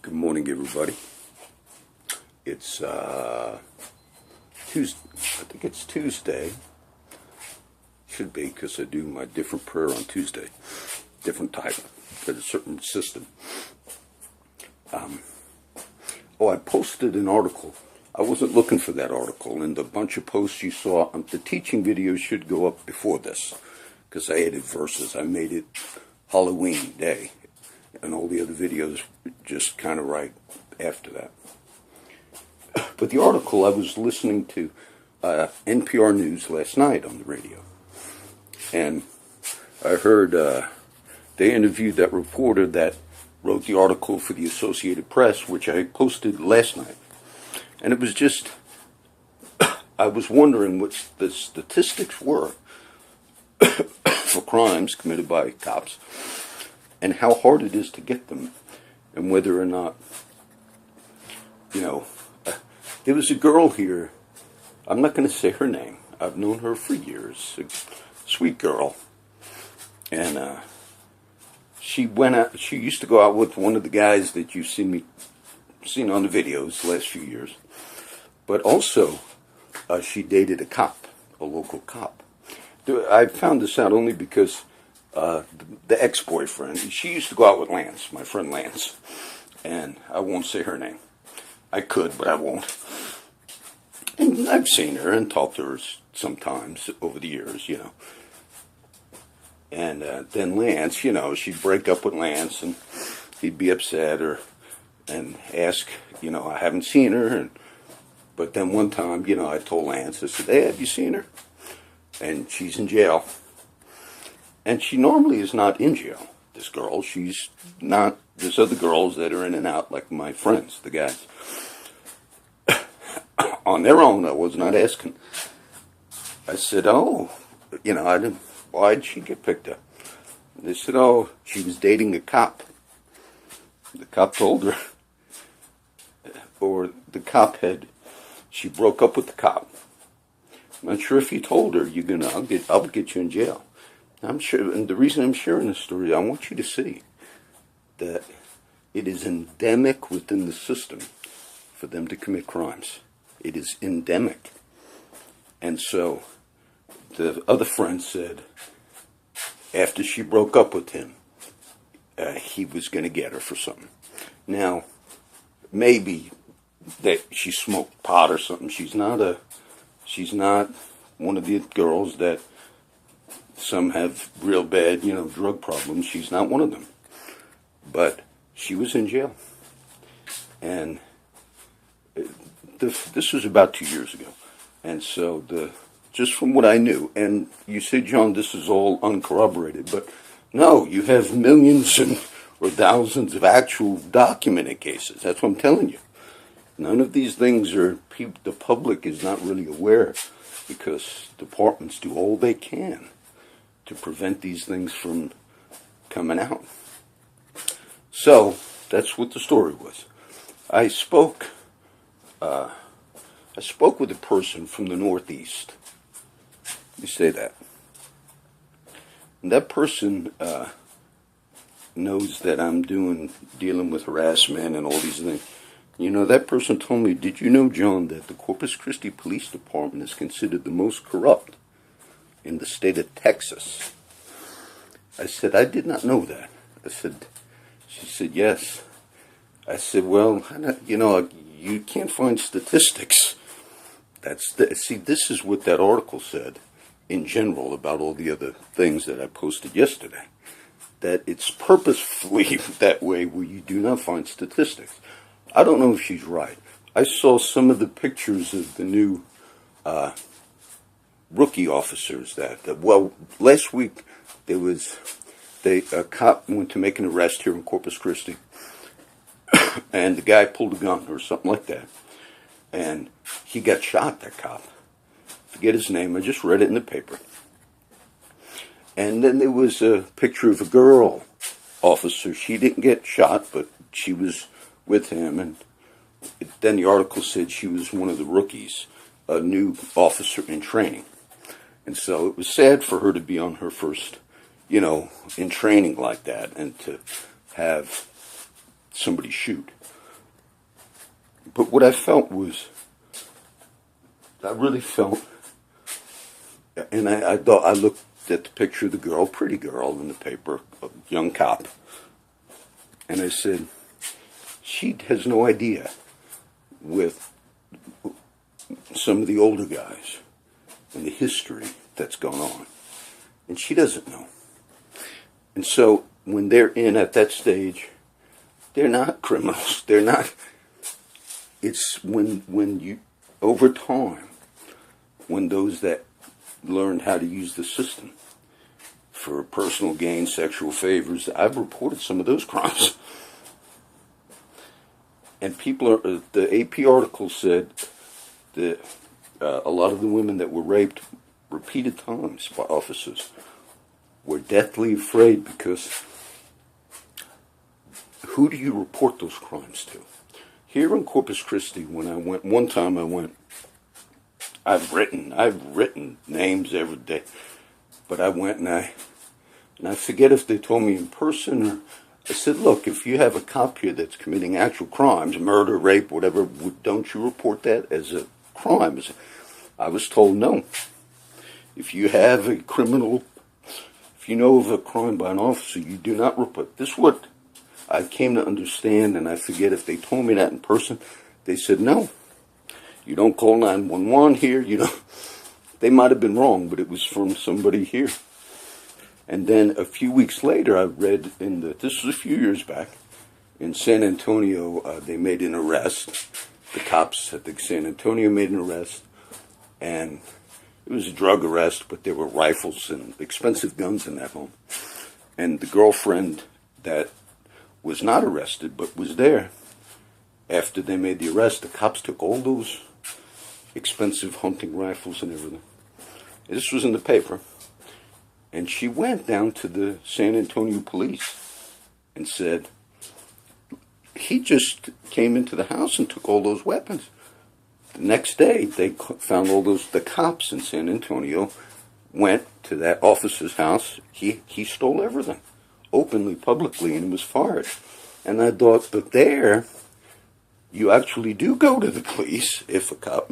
Good morning, everybody. It's Tuesday. I think it's Tuesday. Should be, because I do my different prayer on Tuesday. Different type. Got a certain system. I posted an article. I wasn't looking for that article, and the bunch of posts you saw, the teaching video should go up before this, because I added verses. I made it Halloween day, and all the other videos just kind of right after that. But the article, I was listening to NPR News last night on the radio, and I heard they interviewed that reporter that wrote the article for the Associated Press, which I posted last night. And it was just, I was wondering what the statistics were for crimes committed by cops, and how hard it is to get them, and whether or not, there was a girl here, I'm not going to say her name, I've known her for years, a sweet girl, and she went out, she used to go out with one of the guys that you've seen on the videos the last few years, but also she dated a cop, a local cop. I found this out only because the ex-boyfriend, she used to go out with Lance, my friend Lance, and I won't say her name. I could, but I won't. And I've seen her and talked to her sometimes over the years, And then Lance, she'd break up with Lance, and he'd be upset and ask, I haven't seen her. But then one time, I told Lance, I said, hey, have you seen her? And she's in jail. And she normally is not in jail, this girl. She's not, there's other girls that are in and out, like my friends, the guys. On their own, I was not asking. I said, why'd she get picked up? They said, she was dating a cop. The cop told her, or the cop she broke up with the cop. I'm not sure if he told her, I'll get you in jail. I'm sure, and the reason I'm sharing this story, I want you to see that it is endemic within the system for them to commit crimes. It is endemic. And so, the other friend said, after she broke up with him, he was going to get her for something. Now, maybe that she smoked pot or something. She's not one of the girls that some have real bad, drug problems. She's not one of them. But she was in jail. And this was about 2 years ago. And so just from what I knew, and you say, John, this is all uncorroborated, but no, you have millions or thousands of actual documented cases. That's what I'm telling you. None of these things the public is not really aware, because departments do all they can to prevent these things from coming out. So, that's what the story was. I spoke with a person from the Northeast. Let me say that. And that person knows that I'm dealing with harassment and all these things. That person told me, did you know, John, that the Corpus Christi Police Department is considered the most corrupt in the state of Texas? I said, I did not know that. She said, yes. I said, well, you can't find statistics. See, this is what that article said in general about all the other things that I posted yesterday. That it's purposefully that way where you do not find statistics. I don't know if she's right. I saw some of the pictures of the new rookie officers last week a cop went to make an arrest here in Corpus Christi, and the guy pulled a gun or something like that, and he got shot, that cop. Forget his name, I just read it in the paper. And then there was a picture of a girl officer. She didn't get shot, but she was with him, and then the article said she was one of the rookies, a new officer in training. And so it was sad for her to be on her first, in training like that, and to have somebody shoot. But what I felt was, I really felt, and I thought, I looked at the picture of the girl, pretty girl in the paper, a young cop, and I said, she has no idea with some of the older guys and the history that's gone on. And she doesn't know. And so when they're in at that stage, they're not criminals. They're not. It's when you, over time, when those that learned how to use the system for personal gain, sexual favors, I've reported some of those crimes. And people are, the AP article said that a lot of the women that were raped repeated times by officers were deathly afraid, because who do you report those crimes to? Here in Corpus Christi, when I went, one time I went, I've written names every day, but I went and I forget if they told me in person or, I said, look, if you have a cop here that's committing actual crimes, murder, rape, whatever, don't you report that as a crime? I was told no. If you have a criminal, if you know of a crime by an officer, you do not report. This is what I came to understand, and I forget if they told me that in person. They said, no, you don't call 911 here. You know, they might have been wrong, but it was from somebody here. And then a few weeks later, I read this was a few years back, in San Antonio, they made an arrest. The cops at the San Antonio made an arrest, and it was a drug arrest, but there were rifles and expensive guns in that home. And the girlfriend that was not arrested, but was there, after they made the arrest, the cops took all those expensive hunting rifles and everything. This was in the paper. And she went down to the San Antonio police and said, he just came into the house and took all those weapons. The next day, they found all those, the cops in San Antonio went to that officer's house. He stole everything, openly, publicly, and was fired. And I thought, but there, you actually do go to the police if a cop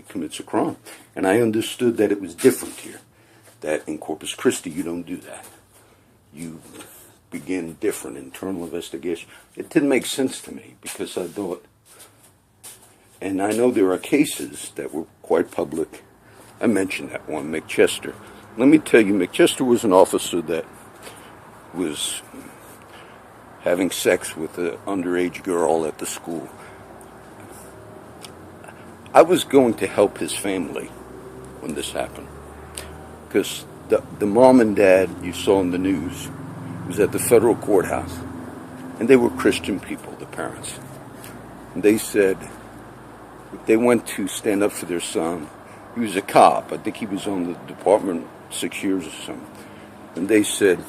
commits a crime. And I understood that it was different here. That in Corpus Christi, you don't do that. You begin different internal investigation. It didn't make sense to me, because I thought, and I know there are cases that were quite public. I mentioned that one, McChester. Let me tell you, McChester was an officer that was having sex with an underage girl at the school. I was going to help his family when this happened, because the mom and dad you saw in the news was at the federal courthouse, and they were Christian people, the parents. And they said, they went to stand up for their son. He was a cop. I think he was on the Department 6 years or something. And they said,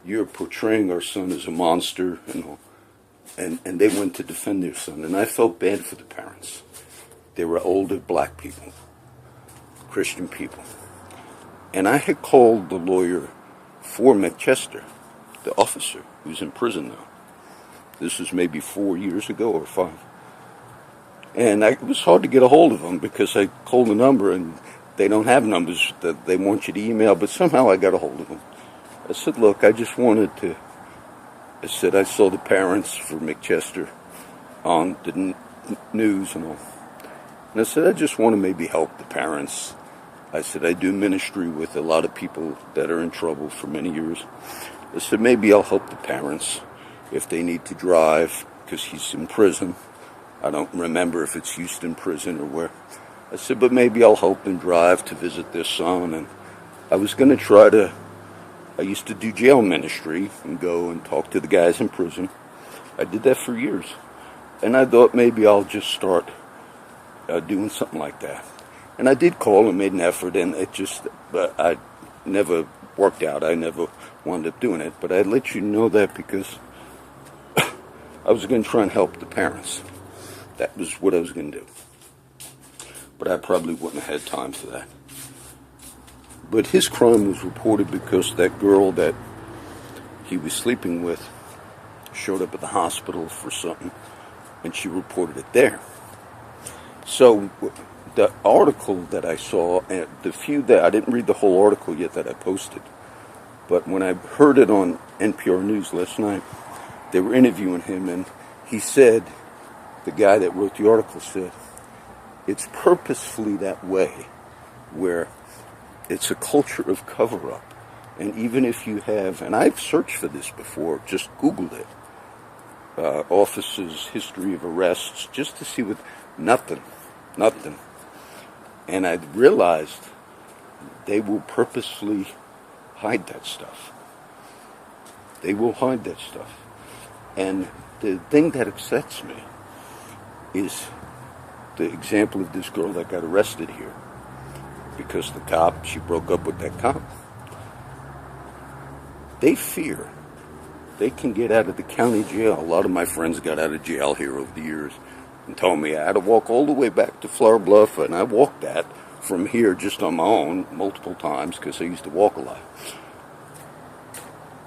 you're portraying our son as a monster, and all. And they went to defend their son. And I felt bad for the parents. They were older black people, Christian people. And I had called the lawyer for McChester, the officer who's in prison now. This was maybe 4 years ago or 5. And it was hard to get a hold of him, because I called the number and they don't have numbers that they want you to email, but somehow I got a hold of him. I said, look, I just wanted to, I said, I saw the parents for McChester on the news and all. And I said, I just want to maybe help the parents. I said, I do ministry with a lot of people that are in trouble for many years. I said, maybe I'll help the parents if they need to drive, because he's in prison. I don't remember if it's Houston prison or where. I said, but maybe I'll help them drive to visit their son. And I was going to I used to do jail ministry and go and talk to the guys in prison. I did that for years. And I thought maybe I'll just start doing something like that. And I did call and made an effort, and I never worked out. I never wound up doing it. But I'd let you know that because I was going to try and help the parents. That was what I was going to do. But I probably wouldn't have had time for that. But his crime was reported because that girl that he was sleeping with showed up at the hospital for something, and she reported it there. So the article that I saw, and the few that I didn't read the whole article yet that I posted, but when I heard it on NPR News last night, they were interviewing him, and he said, the guy that wrote the article said, it's purposefully that way, where it's a culture of cover-up. And even if you have, and I've searched for this before, just Googled it, officers' history of arrests, just to see what, nothing. And I realized they will purposely hide that stuff. They will hide that stuff. And the thing that upsets me is the example of this girl that got arrested here because she broke up with that cop. They fear they can get out of the county jail. A lot of my friends got out of jail here over the years and told me I had to walk all the way back to Flower Bluff, and I walked that from here just on my own multiple times because I used to walk a lot.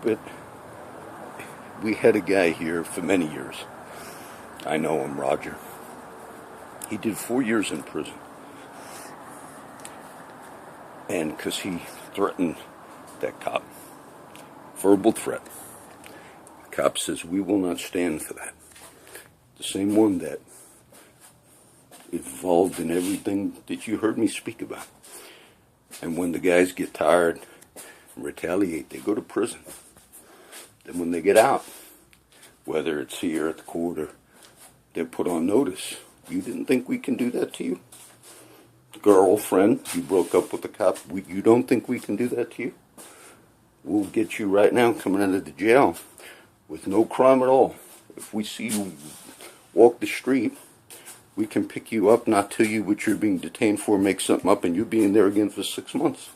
But we had a guy here for many years. I know him, Roger. He did 4 years in prison. And because he threatened that cop. Verbal threat. The cop says, we will not stand for that. The same one that involved in everything that you heard me speak about. And when the guys get tired and retaliate, they go to prison. Then when they get out, whether it's here at the court or they're put on notice, you didn't think we can do that to you? Girlfriend, you broke up with the cop, you don't think we can do that to you? We'll get you right now coming out of the jail with no crime at all. If we see you walk the street, we can pick you up, not tell you what you're being detained for, make something up, and you'll be in there again for 6 months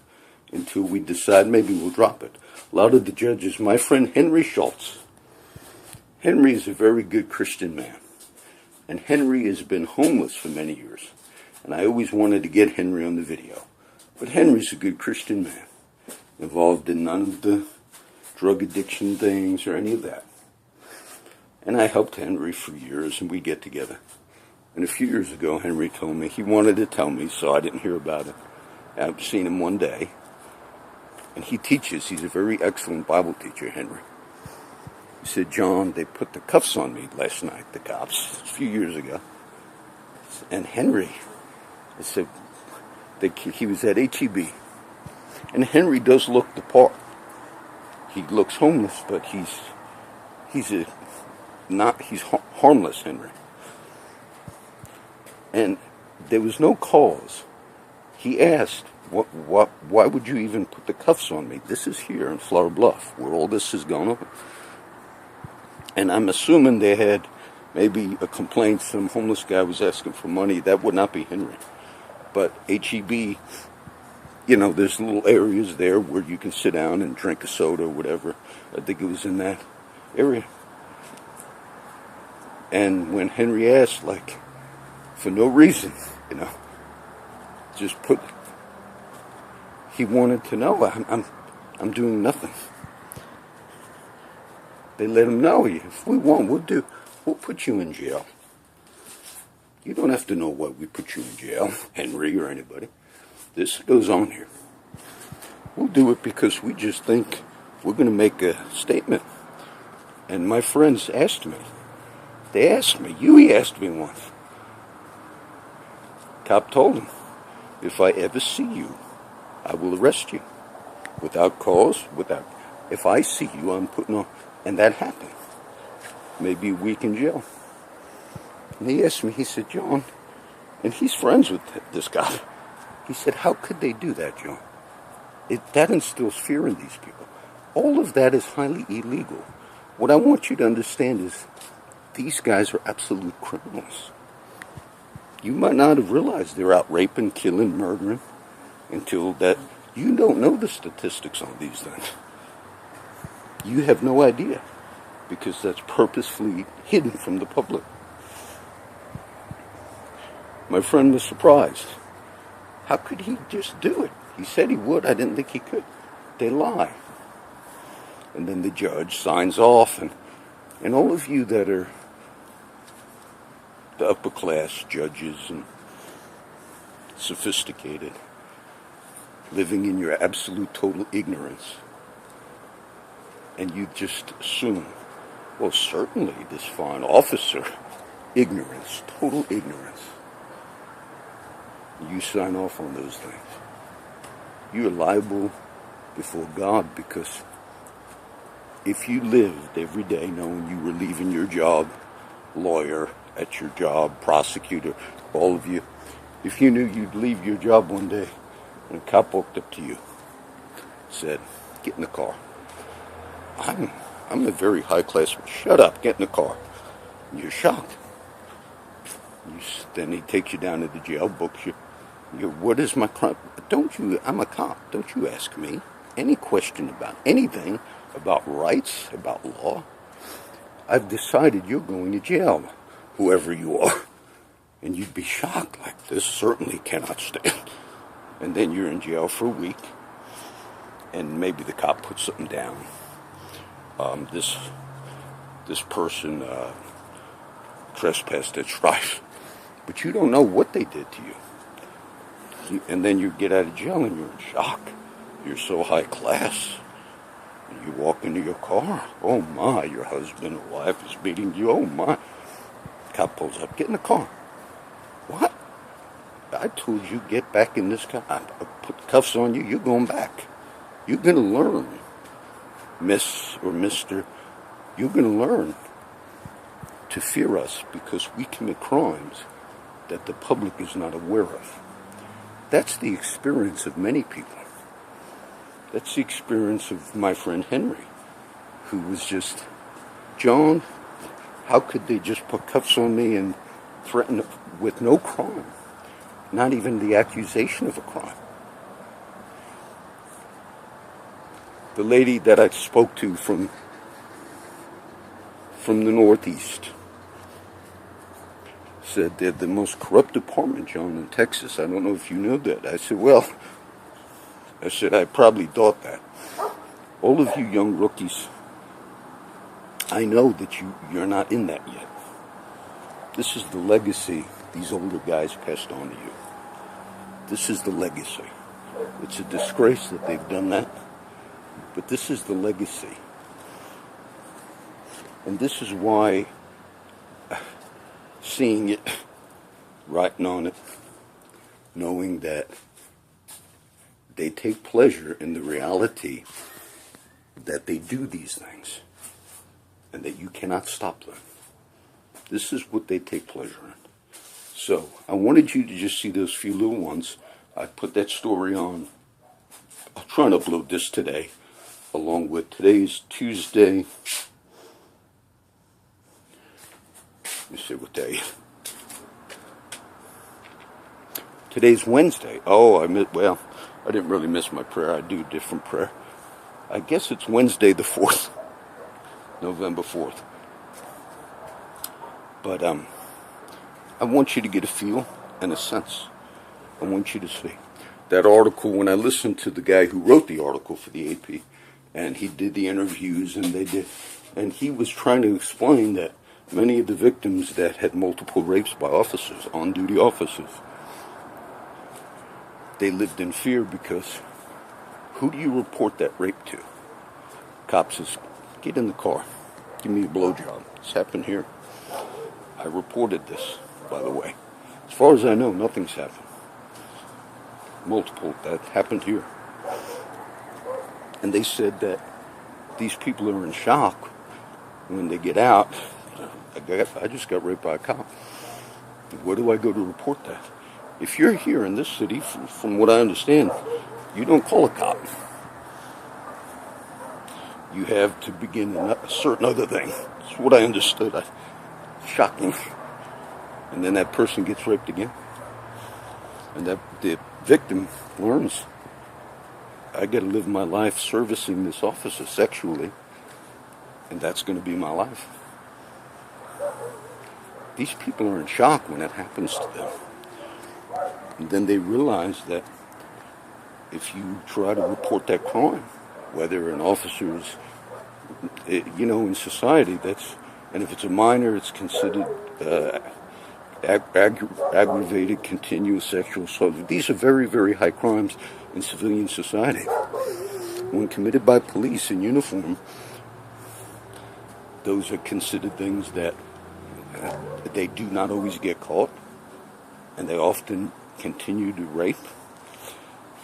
until we decide maybe we'll drop it. A lot of the judges, my friend Henry Schultz. Henry is a very good Christian man. And Henry has been homeless for many years. And I always wanted to get Henry on the video. But Henry's a good Christian man. Involved in none of the drug addiction things or any of that. And I helped Henry for years, and we'd get together. And a few years ago, Henry told me he wanted to tell me, so I didn't hear about it. I've seen him one day. And he teaches. He's a very excellent Bible teacher, Henry. He said, John, they put the cuffs on me last night, the cops, a few years ago. And Henry, I said, he was at HEB. And Henry does look the part. He looks homeless, but he's harmless, Henry. And there was no cause. He asked, why would you even put the cuffs on me? This is here in Flower Bluff, where all this has gone on. And I'm assuming they had maybe a complaint, some homeless guy was asking for money. That would not be Henry. But HEB, you know, there's little areas there where you can sit down and drink a soda or whatever. I think it was in that area. And when Henry asked, like, for no reason, you know, he wanted to know, I'm doing nothing. They let him know, if we want, we'll put you in jail. You don't have to know why we put you in jail, Henry or anybody. This goes on here. We'll do it because we just think we're going to make a statement. And my friends asked me. They asked me. Huey asked me once. Cop told him, if I ever see you, I will arrest you. Without cause, if I see you, I'm putting on. And that happened. Maybe a week in jail. And he asked me, he said, John, and he's friends with this guy. He said, how could they do that, John? That instills fear in these people. All of that is highly illegal. What I want you to understand is these guys are absolute criminals. You might not have realized they're out raping, killing, murdering until that. You don't know the statistics on these things. You have no idea because that's purposefully hidden from the public. My friend was surprised. How could he just do it? He said he would. I didn't think he could. They lie. And then the judge signs off. And all of you that are the upper class judges and sophisticated, living in your absolute total ignorance. And you just assume, well, certainly this fine officer, ignorance, total ignorance. You sign off on those things. You are liable before God, because if you lived every day knowing you were leaving your job, lawyer at your job, prosecutor, all of you, if you knew you'd leave your job one day and a cop walked up to you, said, get in the car. I'm a very high class. Shut up, get in the car. And you're shocked. Then he takes you down to the jail, books you. What is my crime? I'm a cop. Don't you ask me any question about anything, about rights, about law. I've decided you're going to jail, whoever you are. And you'd be shocked, like, this certainly cannot stand. And then you're in jail for a week, and maybe the cop puts something down. This person trespassed at Strife, but you don't know what they did to you. And then you get out of jail and you're in shock. You're so high class. And you walk into your car. Oh my, your husband or wife is beating you. Oh my. Cop pulls up. Get in the car. What? I told you get back in this car. I put cuffs on you. You're going back. You're going to learn, Miss or Mr. You're going to learn to fear us, because we commit crimes that the public is not aware of. That's the experience of many people. That's the experience of my friend Henry, who was just, John, how could they just put cuffs on me and threaten with no crime? Not even the accusation of a crime. The lady that I spoke to from the Northeast said they're the most corrupt department, John, in Texas. I don't know if you know that. I said, well, I probably thought that. All of you young rookies, I know that you're not in that yet. This is the legacy these older guys passed on to you. This is the legacy. It's a disgrace that they've done that, but this is the legacy. And this is why, seeing it, writing on it, knowing that they take pleasure in the reality that they do these things and that you cannot stop them. This is what they take pleasure in. So I wanted you to just see those few little ones. I put that story on. I'll try and upload this today, along with today's Tuesday. Let me see what day. Today's Wednesday. Oh, I didn't really miss my prayer. I do a different prayer. I guess it's Wednesday the 4th, November 4th. But I want you to get a feel and a sense. I want you to see that article. When I listened to the guy who wrote the article for the AP, and he did the interviews, and he was trying to explain that many of the victims that had multiple rapes by officers, on-duty officers, they lived in fear, because who do you report that rape to? Cop says, get in the car, give me a blowjob. It's happened here. I reported this, by the way. As far as I know, nothing's happened. Multiple, that happened here. And they said that these people are in shock when they get out. I just got raped by a cop. Where do I go to report that? If you're here in this city, from what I understand, you don't call a cop. You have to begin a certain other thing. That's what I understood. Shocking. And then that person gets raped again. And the victim learns, I got to live my life servicing this officer sexually, and that's going to be my life. These people are in shock when that happens to them. And then they realize that if you try to report that crime, whether an officer is, in society, and if it's a minor, it's considered aggravated continuous sexual assault. These are very, very high crimes in civilian society. When committed by police in uniform, those are considered things that they do not always get caught, and they often continue to rape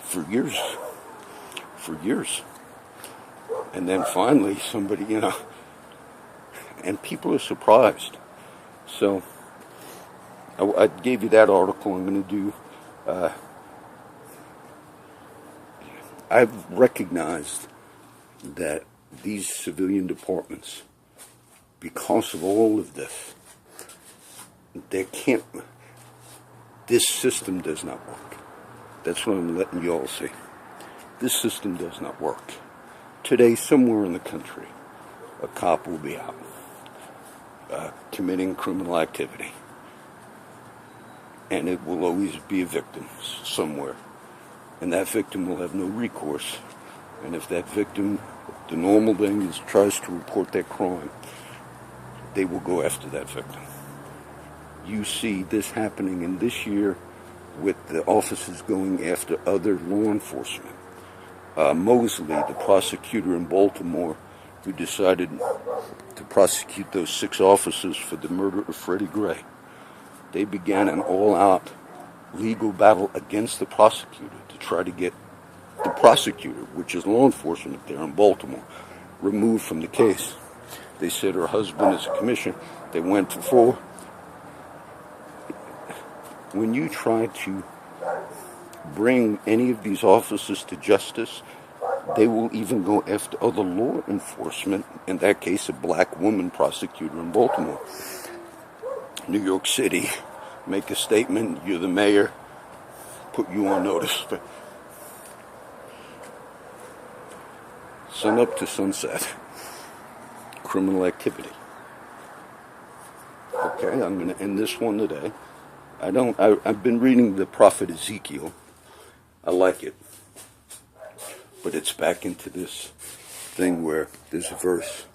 for years. And then finally somebody, and people are surprised. So I gave you that article. I'm going to do, I've recognized that these civilian departments, because of all of this, this system does not work. That's what I'm letting you all see. This system does not work. Today, somewhere in the country, a cop will be out committing criminal activity. And it will always be a victim somewhere. And that victim will have no recourse. And if that victim, the normal thing is, tries to report that crime, they will go after that victim. You see this happening in this year with the officers going after other law enforcement. Mosley, the prosecutor in Baltimore, who decided to prosecute those 6 officers for the murder of Freddie Gray, they began an all-out legal battle against the prosecutor to try to get the prosecutor, which is law enforcement there in Baltimore, removed from the case. They said her husband is a commissioner. They went for. When you try to bring any of these officers to justice, they will even go after other law enforcement, in that case a black woman prosecutor in Baltimore. New York City, make a statement, you're the mayor, put you on notice. But sun up to sunset, criminal activity. Okay, I'm going to end this one today. I've been reading the prophet Ezekiel. I like it. But it's back into this thing where there's a verse.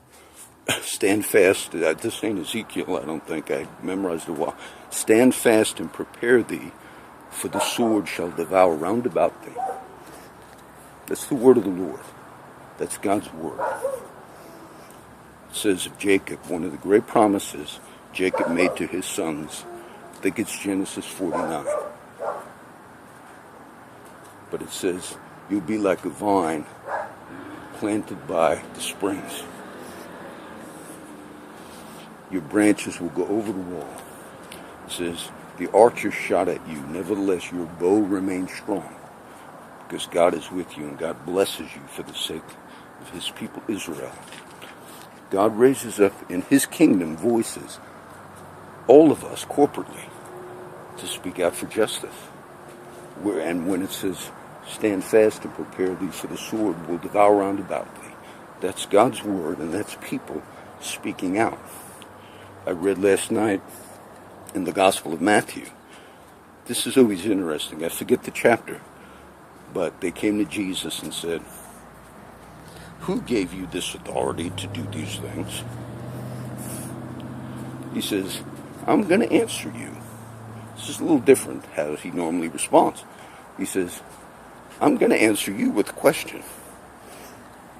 Stand fast. This ain't Ezekiel, I don't think. I memorized it well. Stand fast and prepare thee, for the sword shall devour round about thee. That's the word of the Lord. That's God's word. It says of Jacob, one of the great promises Jacob made to his sons. I think it's Genesis 49. But it says, you'll be like a vine planted by the springs. Your branches will go over the wall. It says, the archer shot at you, nevertheless your bow remains strong, because God is with you and God blesses you for the sake of his people Israel. God raises up in his kingdom voices, all of us corporately, to speak out for justice. And when it says, stand fast and prepare thee, for the sword will devour round about thee, that's God's word, and that's people speaking out. I read last night in the Gospel of Matthew. This is always interesting. I forget the chapter. But they came to Jesus and said, who gave you this authority to do these things? He says, I'm going to answer you. This is a little different how he normally responds. He says, I'm going to answer you with a question.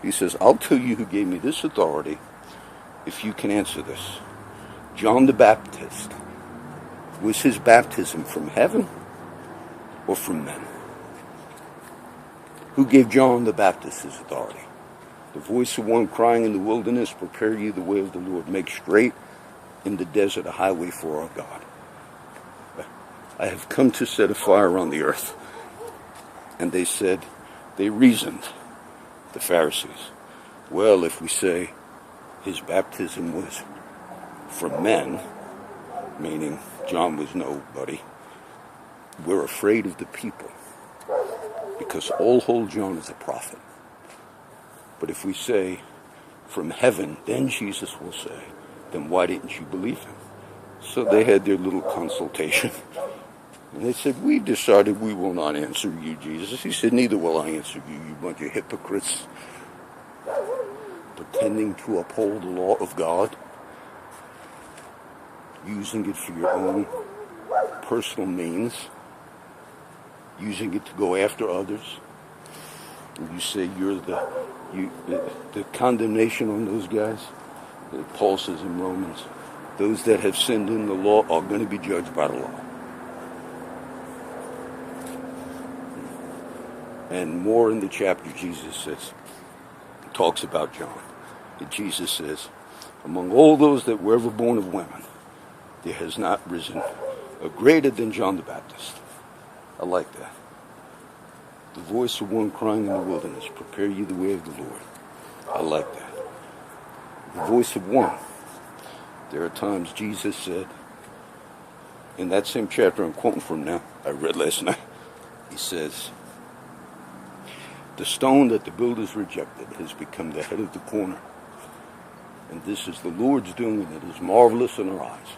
He says, I'll tell you who gave me this authority if you can answer this. John the Baptist, was his baptism from heaven or from men? Who gave John the Baptist his authority? The voice of one crying in the wilderness, prepare ye the way of the Lord, make straight in the desert a highway for our God. I have come to set a fire on the earth. And they said, they reasoned, the Pharisees, well, if we say his baptism was from men, meaning John was nobody, we're afraid of the people, because all hold John as a prophet. But if we say from heaven, then Jesus will say, then why didn't you believe him? So they had their little consultation. And they said, we decided we will not answer you, Jesus. He said, neither will I answer you, you bunch of hypocrites, pretending to uphold the law of God, using it for your own personal means, using it to go after others. And you say you're the condemnation on those guys. Paul says in Romans, those that have sinned in the law are going to be judged by the law. And more in the chapter, Jesus says, talks about John. And Jesus says, among all those that were ever born of women, there has not risen a greater than John the Baptist. I like that. The voice of one crying in the wilderness, prepare ye the way of the Lord. I like that. The voice of one. There are times Jesus said, in that same chapter I'm quoting from now, I read last night, he says, the stone that the builders rejected has become the head of the corner. And this is the Lord's doing, and it is marvelous in our eyes.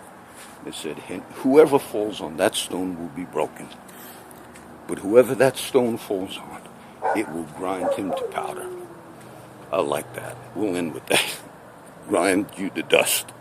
It said, whoever falls on that stone will be broken. But whoever that stone falls on, it will grind him to powder. I like that. We'll end with that. Grind you to dust.